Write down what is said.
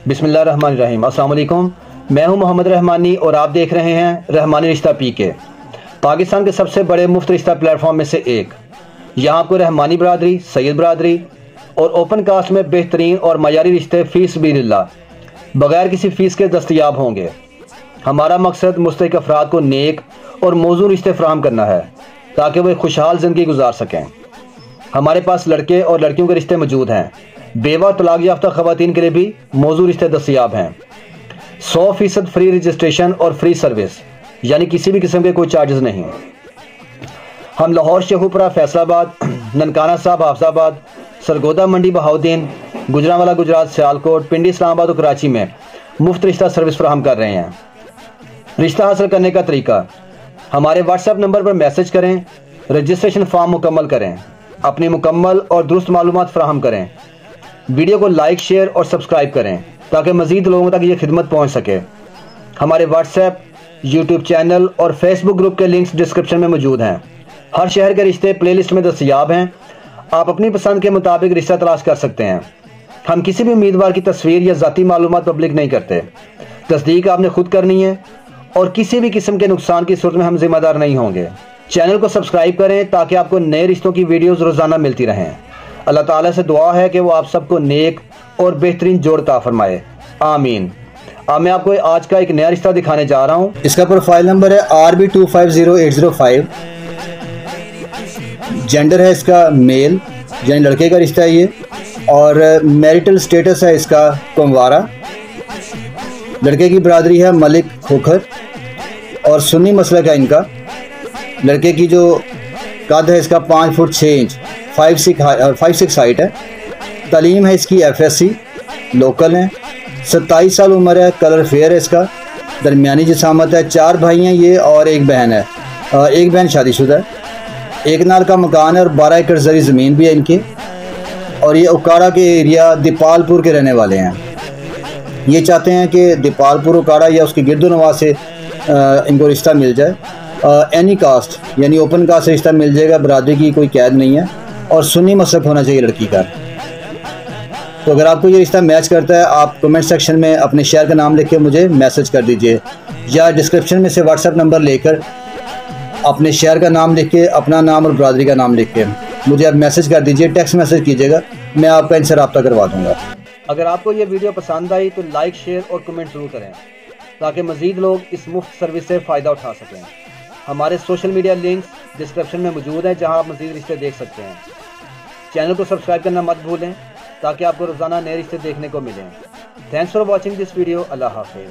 बिस्मिल्लाहिर्रहमानिर्रहीम। अस्सलाम वालेकुम। मैं हूं मोहम्मद रहमानी और आप देख रहे हैं रहमानी रिश्ता पीके, पाकिस्तान के सबसे बड़े मुफ्त रिश्ता प्लेटफॉर्म में से एक। यहां आपको रहमानी बरादरी, सैयद बरादरी और ओपन कास्ट में बेहतरीन और मयारी रिश्ते फीस बिल्लाह बगैर किसी फ़ीस के दस्तयाब होंगे। हमारा मकसद मुस्तहिक अफराद को नेक और मौजूद रिश्ते फराहम करना है ताकि वे खुशहाल ज़िंदगी गुजार सकें। हमारे पास लड़के और लड़कियों के रिश्ते मौजूद हैं। बेवा तलाक याफ्ता ख़वातीन के लिए भी मौजूद रिश्ते दस्तयाब हैं। 100% फ्री रजिस्ट्रेशन और फ्री सर्विस, यानी किसी भी किस्म के कोई चार्जेस नहीं। हम लाहौर, शेखुपुरा, फैसलाबाद, ननकाना साहब, हाफजाबाद, सरगोदा मंडी, बहाउद्दीन, गुजरांवाला गुजरात, सियालकोट, पिंडी, इस्लामाबाद और कराची में मुफ्त रिश्ता सर्विस फराहम कर रहे हैं। रिश्ता हासिल करने का तरीका: हमारे व्हाट्सएप नंबर पर मैसेज करें, रजिस्ट्रेशन फॉर्म मुकम्मल करें, अपनी मुकम्मल और दुरुस्त मालूमात फराहम करें, वीडियो को लाइक, शेयर और सब्सक्राइब करें ताकि मज़ीद लोगों तक ये खिदमत पहुंच सके। हमारे व्हाट्सएप, यूट्यूब चैनल और फेसबुक ग्रुप के लिंक्स डिस्क्रिप्शन में मौजूद हैं। हर शहर के रिश्ते प्लेलिस्ट में दस्तयाब हैं। आप अपनी पसंद के मुताबिक रिश्ता तलाश कर सकते हैं। हम किसी भी उम्मीदवार की तस्वीर या ज़ाती मालूमात पब्लिक नहीं करते। तस्दीक आपने खुद करनी है और किसी भी किस्म के नुकसान की सूरत में हम जिम्मेदार नहीं होंगे। चैनल को सब्सक्राइब करें ताकि आपको नए रिश्तों की वीडियोज़ रोज़ाना मिलती रहें। अल्लाह ताला से दुआ है कि वो आप सबको नेक और बेहतरीन जोड़ अता फरमाए, आमीन। अब मैं आपको आज का एक नया रिश्ता दिखाने जा रहा हूँ। इसका प्रोफाइल नंबर है RB250805। जेंडर है इसका मेल, यानी लड़के का रिश्ता है ये, और मैरिटल स्टेटस है इसका कुंवारा। लड़के की बरादरी है मलिक खोखर और सुन्नी मसलक है इनका। लड़के की जो कद है इसका 5 फुट 6 इंच, 5'6" हाइट है। तालीम है इसकी FSC, लोकल है। 27 साल उम्र है। कलर फेयर है इसका, दरमियानी जिसामत है। 4 भाई हैं ये और एक बहन है। एक बहन शादीशुदा है। एक नाल का मकान है और 12 एकड़ ज़री ज़मीन भी है इनकी। और ये उकाड़ा के एरिया दीपालपुर के रहने वाले हैं। ये चाहते हैं कि दीपालपुर, उकाड़ा या उसके गिरदोनवा से इनको रिश्ता मिल जाए। एनी कास्ट यानी ओपन कास्ट से रिश्ता मिल जाएगा। बरादरी की कोई कैद नहीं है और सुन्नी मसलक होना चाहिए लड़की का। तो अगर आपको ये रिश्ता मैच करता है, आप कमेंट सेक्शन में अपने शहर का नाम लिख के मुझे मैसेज कर दीजिए, या डिस्क्रिप्शन में से व्हाट्सएप नंबर लेकर अपने शहर का नाम लिख के, अपना नाम और बरादरी का नाम लिख के मुझे आप मैसेज कर दीजिए। टेक्स्ट मैसेज कीजिएगा, मैं आपका इनसे रब्ता करवा दूँगा। अगर आपको ये वीडियो पसंद आई तो लाइक, शेयर और कमेंट ज़रूर करें ताकि मज़ीद लोग इस मुफ्त सर्विस से फ़ायदा उठा सकें। हमारे सोशल मीडिया लिंक्स डिस्क्रिप्शन में मौजूद हैं जहां आप मज़ीद रिश्ते देख सकते हैं। चैनल को सब्सक्राइब करना मत भूलें ताकि आपको रोज़ाना नए रिश्ते देखने को मिलें। Thanks for watching this video. Allah हाफिज़।